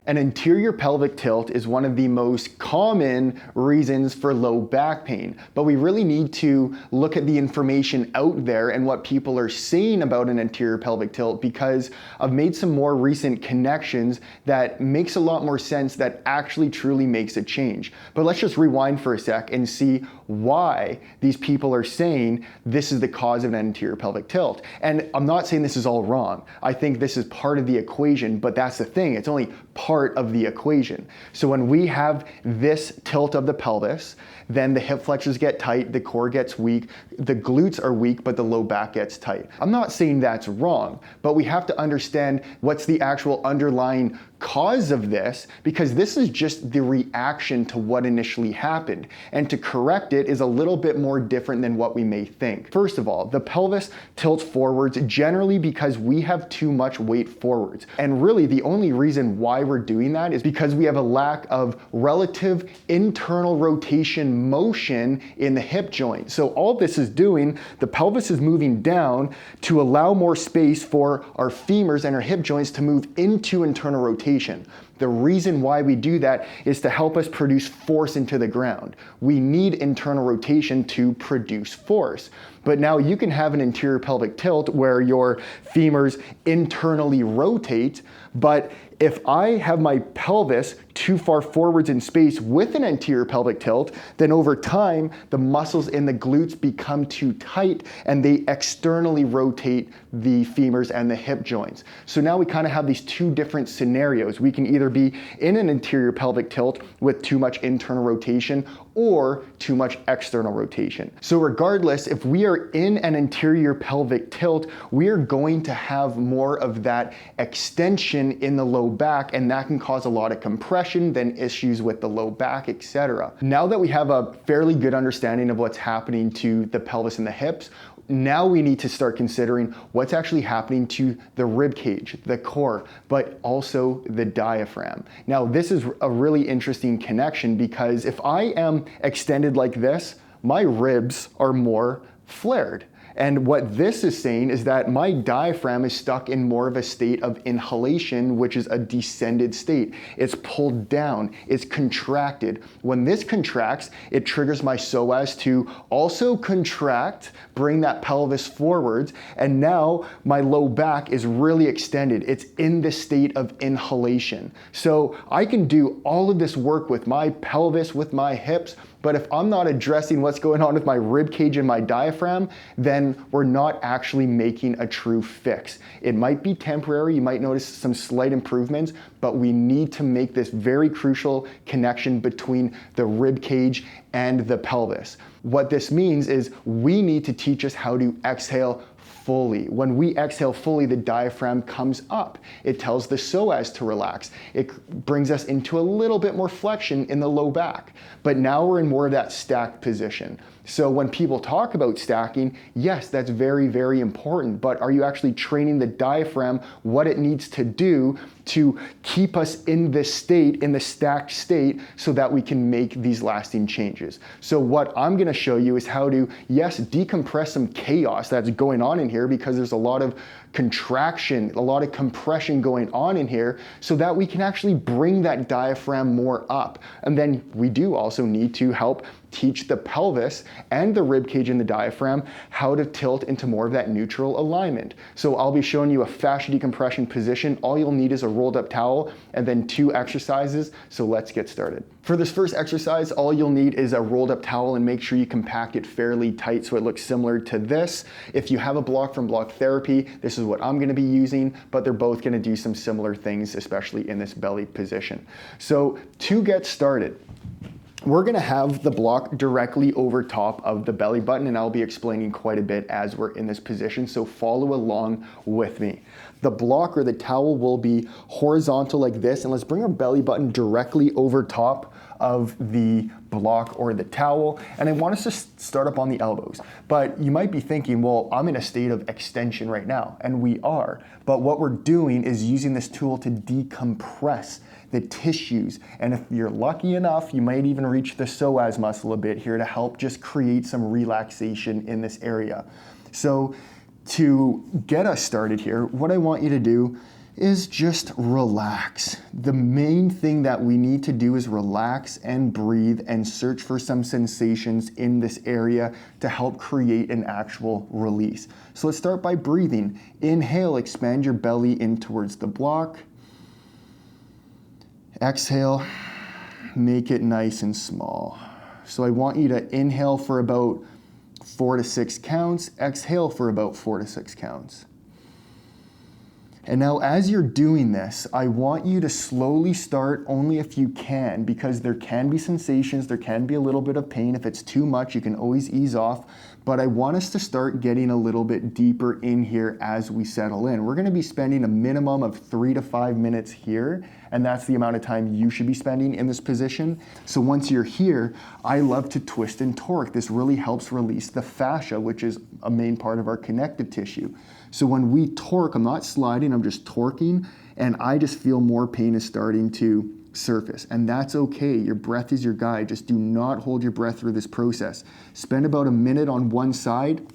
An anterior pelvic tilt is one of the most common reasons for low back pain, but we really need to look at the information out there and what people are saying about an anterior pelvic tilt, because I've made some more recent connections that makes a lot more sense, that actually truly makes a change. But let's just rewind for a sec and see why these people are saying this is the cause of an anterior pelvic tilt. And I'm not saying this is all wrong. I think this is part of the equation, but that's the thing, it's only part of the equation. So when we have this tilt of the pelvis, then the hip flexors get tight, the core gets weak, the glutes are weak, but the low back gets tight. I'm not saying that's wrong, but we have to understand what's the actual underlying cause of this, because this is just the reaction to what initially happened. And to correct it is a little bit more different than what we may think. First of all, the pelvis tilts forwards generally because we have too much weight forwards. And really the only reason why we're doing that is because we have a lack of relative internal rotation motion in the hip joint. So all this is doing, the pelvis is moving down to allow more space for our femurs and our hip joints to move into internal rotation. The reason why we do that is to help us produce force into the ground. We need internal rotation to produce force. But now you can have an anterior pelvic tilt where your femurs internally rotate, but if I have my pelvis too far forwards in space with an anterior pelvic tilt, then over time, the muscles in the glutes become too tight and they externally rotate the femurs and the hip joints. So now we kind of have these two different scenarios. We can either be in an anterior pelvic tilt with too much internal rotation or too much external rotation. So regardless, if we are in an anterior pelvic tilt, we are going to have more of that extension in the low back, and that can cause a lot of compression, then issues with the low back, etc. Now that we have a fairly good understanding of what's happening to the pelvis and the hips, now we need to start considering what's actually happening to the rib cage, the core, but also the diaphragm. Now, this is a really interesting connection, because if I am extended like this, my ribs are more flared. And what this is saying is that my diaphragm is stuck in more of a state of inhalation, which is a descended state. It's pulled down, it's contracted. When this contracts, it triggers my psoas to also contract, bring that pelvis forwards, and now my low back is really extended. It's in the state of inhalation. So I can do all of this work with my pelvis, with my hips, but if I'm not addressing what's going on with my rib cage and my diaphragm, then we're not actually making a true fix. It might be temporary, you might notice some slight improvements, but we need to make this very crucial connection between the rib cage and the pelvis. What this means is we need to teach us how to exhale fully. When we exhale fully, the diaphragm comes up. It tells the psoas to relax. It brings us into a little bit more flexion in the low back. But now we're in more of that stacked position. So when people talk about stacking, yes, that's very, very important, but are you actually training the diaphragm what it needs to do to keep us in this state, in the stacked state, so that we can make these lasting changes? So what I'm gonna show you is how to, yes, decompress some chaos that's going on in here, because there's a lot of contraction, a lot of compression going on in here, so that we can actually bring that diaphragm more up. And then we do also need to help teach the pelvis and the rib cage and the diaphragm how to tilt into more of that neutral alignment. So I'll be showing you a fascia decompression position. All you'll need is a rolled up towel and then 2 exercises. So let's get started. For this first exercise, all you'll need is a rolled up towel, and make sure you compact it fairly tight so it looks similar to this. If you have a block from Block Therapy, this is what I'm gonna be using, but they're both gonna do some similar things, especially in this belly position. So to get started, we're gonna have the block directly over top of the belly button, and I'll be explaining quite a bit as we're in this position, so follow along with me. The block or the towel will be horizontal like this, and let's bring our belly button directly over top of the block or the towel. And I want us to start up on the elbows. But you might be thinking, well, I'm in a state of extension right now, and we are. But what we're doing is using this tool to decompress the tissues. And if you're lucky enough, you might even reach the psoas muscle a bit here to help just create some relaxation in this area. So to get us started here, what I want you to do is just relax. The main thing that we need to do is relax and breathe and search for some sensations in this area to help create an actual release. So let's start by breathing. Inhale, expand your belly in towards the block. Exhale, make it nice and small. So I want you to inhale for about 4 to 6 counts, exhale for about 4 to 6 counts. And now as you're doing this, I want you to slowly start only if you can, because there can be sensations, there can be a little bit of pain. If it's too much, you can always ease off. But I want us to start getting a little bit deeper in here as we settle in. We're gonna be spending a minimum of 3 to 5 minutes here, and that's the amount of time you should be spending in this position. So once you're here, I love to twist and torque. This really helps release the fascia, which is a main part of our connective tissue. So when we torque, I'm not sliding, I'm just torquing, and I just feel more pain is starting to surface. And that's okay. Your breath is your guide. Just do not hold your breath through this process. Spend about a minute on one side,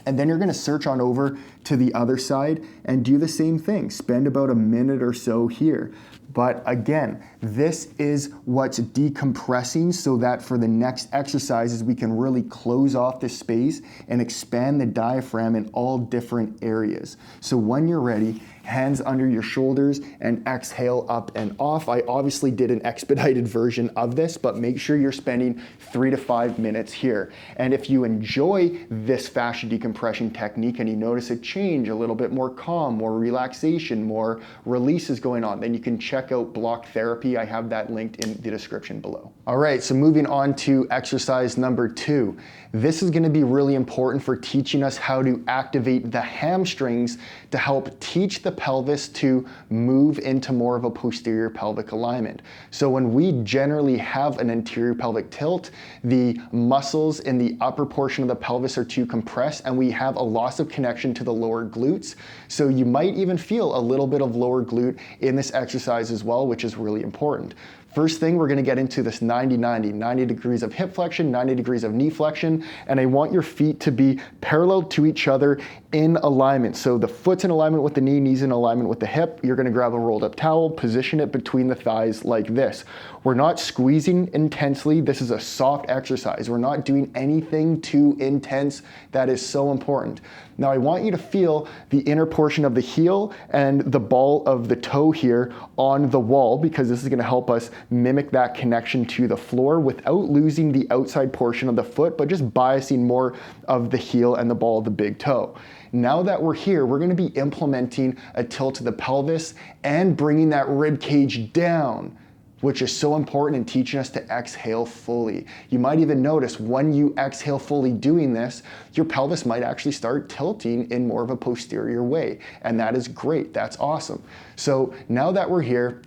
and then you're going to search on over to the other side and do the same thing. Spend about a minute or so here. But again, this is what's decompressing so that for the next exercises, we can really close off the space and expand the diaphragm in all different areas. So when you're ready, hands under your shoulders and exhale up and off. I obviously did an expedited version of this, but make sure you're spending 3 to 5 minutes here. And if you enjoy this fascia decompression technique and you notice a change, a little bit more calm, more relaxation, more releases going on, then you can check out block therapy. I have that linked in the description below. All right, so moving on to exercise number 2. This is gonna be really important for teaching us how to activate the hamstrings to help teach the pelvis to move into more of a posterior pelvic alignment. So when we generally have an anterior pelvic tilt, the muscles in the upper portion of the pelvis are too compressed and we have a loss of connection to the lower glutes. So you might even feel a little bit of lower glute in this exercise as well, which is really important. First thing, we're gonna get into this 90-90, 90 degrees of hip flexion, 90 degrees of knee flexion, and I want your feet to be parallel to each other in alignment. So the foot's in alignment with the knee, knee's in alignment with the hip. You're gonna grab a rolled up towel, position it between the thighs like this. We're not squeezing intensely. This is a soft exercise. We're not doing anything too intense. That is so important. Now I want you to feel the inner portion of the heel and the ball of the toe here on the wall, because this is gonna help us mimic that connection to the floor without losing the outside portion of the foot, but just biasing more of the heel and the ball of the big toe. Now that we're here, we're gonna be implementing a tilt to the pelvis and bringing that rib cage down, which is so important in teaching us to exhale fully. You might even notice when you exhale fully doing this, your pelvis might actually start tilting in more of a posterior way. And that is great, that's awesome. So now that we're here,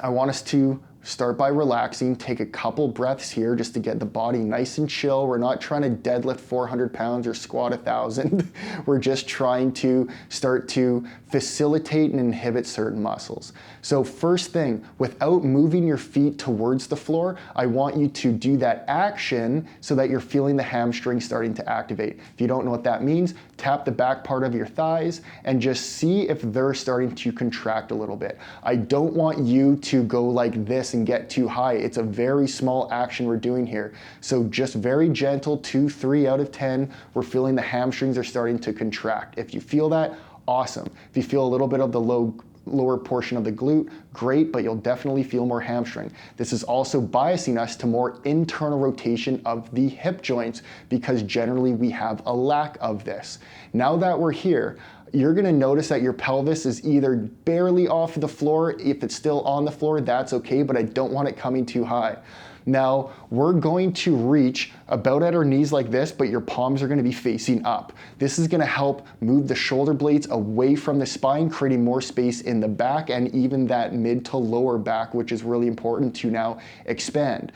I want us to start by relaxing, take a couple breaths here just to get the body nice and chill. We're not trying to deadlift 400 pounds or squat 1,000. We're just trying to start to facilitate and inhibit certain muscles. So first thing, without moving your feet towards the floor, I want you to do that action so that you're feeling the hamstring starting to activate. If you don't know what that means, tap the back part of your thighs and just see if they're starting to contract a little bit. I don't want you to go like this and get too high. It's a very small action we're doing here. So just very gentle, 2, 3 out of 10, we're feeling the hamstrings are starting to contract. If you feel that, awesome. If you feel a little bit of the lower portion of the glute, great, but you'll definitely feel more hamstring. This is also biasing us to more internal rotation of the hip joints because generally we have a lack of this. Now that we're here, you're gonna notice that your pelvis is either barely off the floor. If it's still on the floor, that's okay, but I don't want it coming too high. Now, we're going to reach about at our knees like this, but your palms are gonna be facing up. This is gonna help move the shoulder blades away from the spine, creating more space in the back and even that mid to lower back, which is really important to now expand.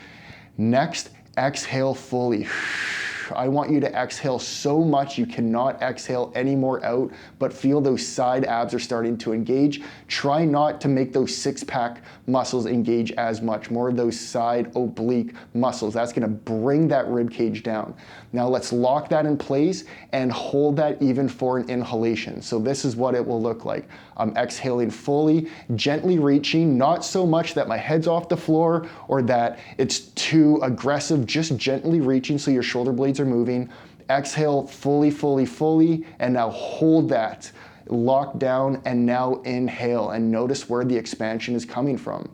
Next, exhale fully. I want you to exhale so much you cannot exhale any more out, but feel those side abs are starting to engage. Try not to make those six-pack muscles engage as much, more of those side oblique muscles. That's gonna bring that rib cage down. Now let's lock that in place and hold that even for an inhalation. So this is what it will look like. I'm exhaling fully, gently reaching, not so much that my head's off the floor or that it's too aggressive, just gently reaching so your shoulder blades are moving. Exhale fully, fully, fully, and now hold that. Lock down and now inhale and notice where the expansion is coming from.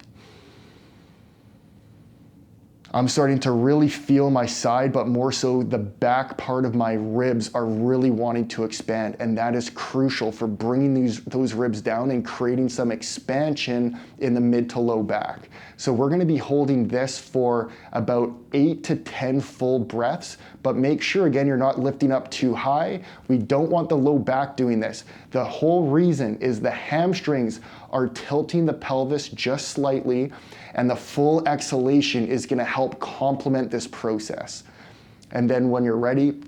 I'm starting to really feel my side, but more so the back part of my ribs are really wanting to expand, and that is crucial for bringing those ribs down and creating some expansion in the mid to low back. So we're gonna be holding this for about 8 to 10 full breaths, but make sure, again, you're not lifting up too high. We don't want the low back doing this. The whole reason is the hamstrings are tilting the pelvis just slightly, and the full exhalation is gonna help complement this process. And then when you're ready,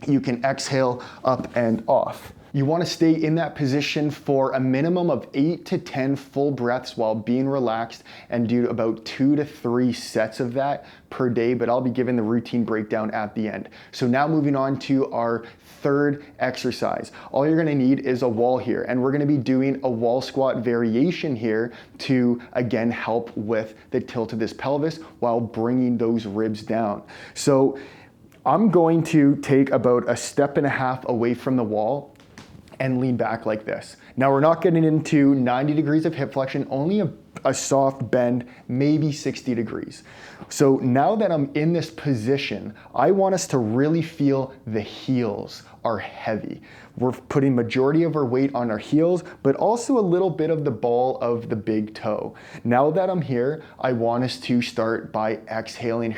you can exhale up and off. You wanna stay in that position for a minimum of 8 to 10 full breaths while being relaxed, and do about 2 to 3 sets of that per day, but I'll be giving the routine breakdown at the end. So now moving on to our third exercise. All you're gonna need is a wall here, and we're gonna be doing a wall squat variation here to, again, help with the tilt of this pelvis while bringing those ribs down. So I'm going to take about a step and a half away from the wall and lean back like this. Now we're not getting into 90 degrees of hip flexion, only a soft bend, maybe 60 degrees. So now that I'm in this position, I want us to really feel the heels are heavy. We're putting majority of our weight on our heels, but also a little bit of the ball of the big toe. Now that I'm here, I want us to start by exhaling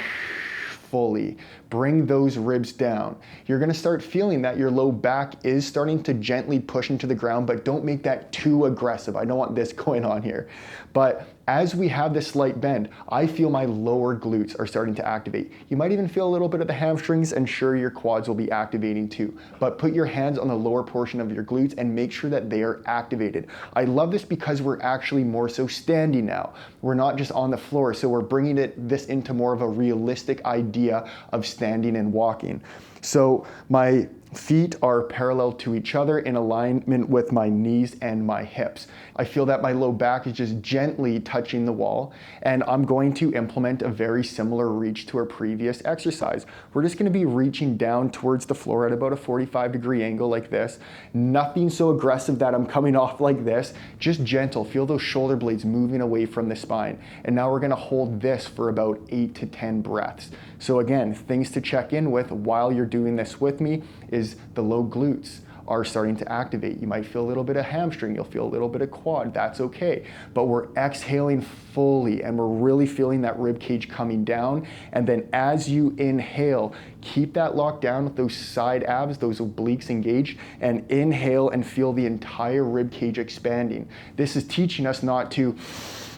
fully. Bring those ribs down. You're gonna start feeling that your low back is starting to gently push into the ground, but don't make that too aggressive. I don't want this going on here. But as we have this slight bend, I feel my lower glutes are starting to activate. You might even feel a little bit of the hamstrings, and sure, your quads will be activating too. But put your hands on the lower portion of your glutes and make sure that they are activated. I love this because we're actually more so standing now. We're not just on the floor, so we're bringing this into more of a realistic idea of standing and walking. So my feet are parallel to each other in alignment with my knees and my hips. I feel that my low back is just gently touching the wall, and I'm going to implement a very similar reach to our previous exercise. We're just gonna be reaching down towards the floor at about a 45-degree angle like this. Nothing so aggressive that I'm coming off like this, just gentle. Feel those shoulder blades moving away from the spine. And now we're gonna hold this for about 8 to 10 breaths. So again, things to check in with while you're doing this with me is the low glutes are starting to activate. You might feel a little bit of hamstring, you'll feel a little bit of quad, that's okay. But we're exhaling fully and we're really feeling that rib cage coming down. And then as you inhale, keep that locked down with those side abs, those obliques engaged, and inhale and feel the entire rib cage expanding. This is teaching us not to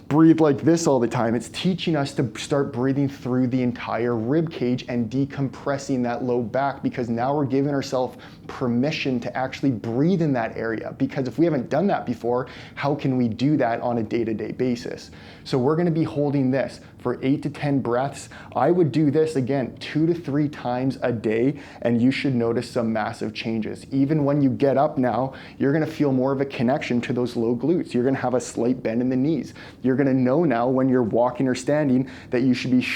breathe like this all the time. It's teaching us to start breathing through the entire rib cage and decompressing that low back, because now we're giving ourselves permission to actually breathe in that area. Because if we haven't done that before, how can we do that on a day-to-day basis? So we're gonna be holding this for 8 to 10 breaths. I would do this again 2 to 3 times a day, and you should notice some massive changes. Even when you get up now, you're gonna feel more of a connection to those low glutes. You're gonna have a slight bend in the knees. You're gonna know now when you're walking or standing that you should be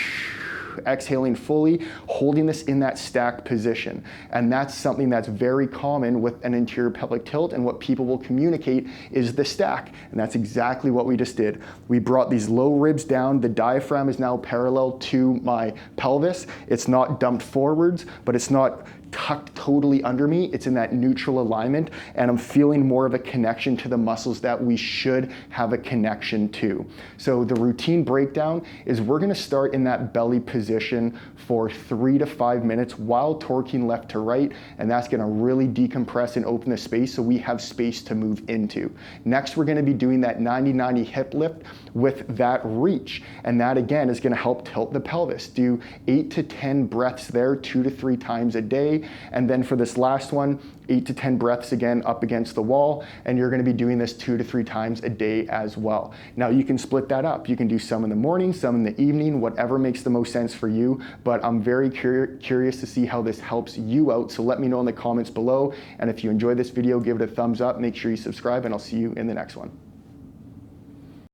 exhaling fully, holding this in that stacked position. And that's something that's very common with an anterior pelvic tilt, and what people will communicate is the stack. And that's exactly what we just did. We brought these low ribs down. The diaphragm is now parallel to my pelvis. It's not dumped forwards, but it's not tucked totally under me. It's in that neutral alignment, and I'm feeling more of a connection to the muscles that we should have a connection to. So the routine breakdown is we're gonna start in that belly position for 3 to 5 minutes while torquing left to right, and that's gonna really decompress and open the space so we have space to move into. Next, we're gonna be doing that 90-90 hip lift with that reach, and that again is gonna help tilt the pelvis. Do 8 to 10 breaths there, 2 to 3 times a day. And then for this last one, 8 to 10 breaths again up against the wall, and you're gonna be doing this 2 to 3 times a day as well. Now you can split that up. You can do some in the morning, some in the evening, whatever makes the most sense for you, but I'm very curious to see how this helps you out, so let me know in the comments below, and if you enjoyed this video, give it a thumbs up, make sure you subscribe, and I'll see you in the next one.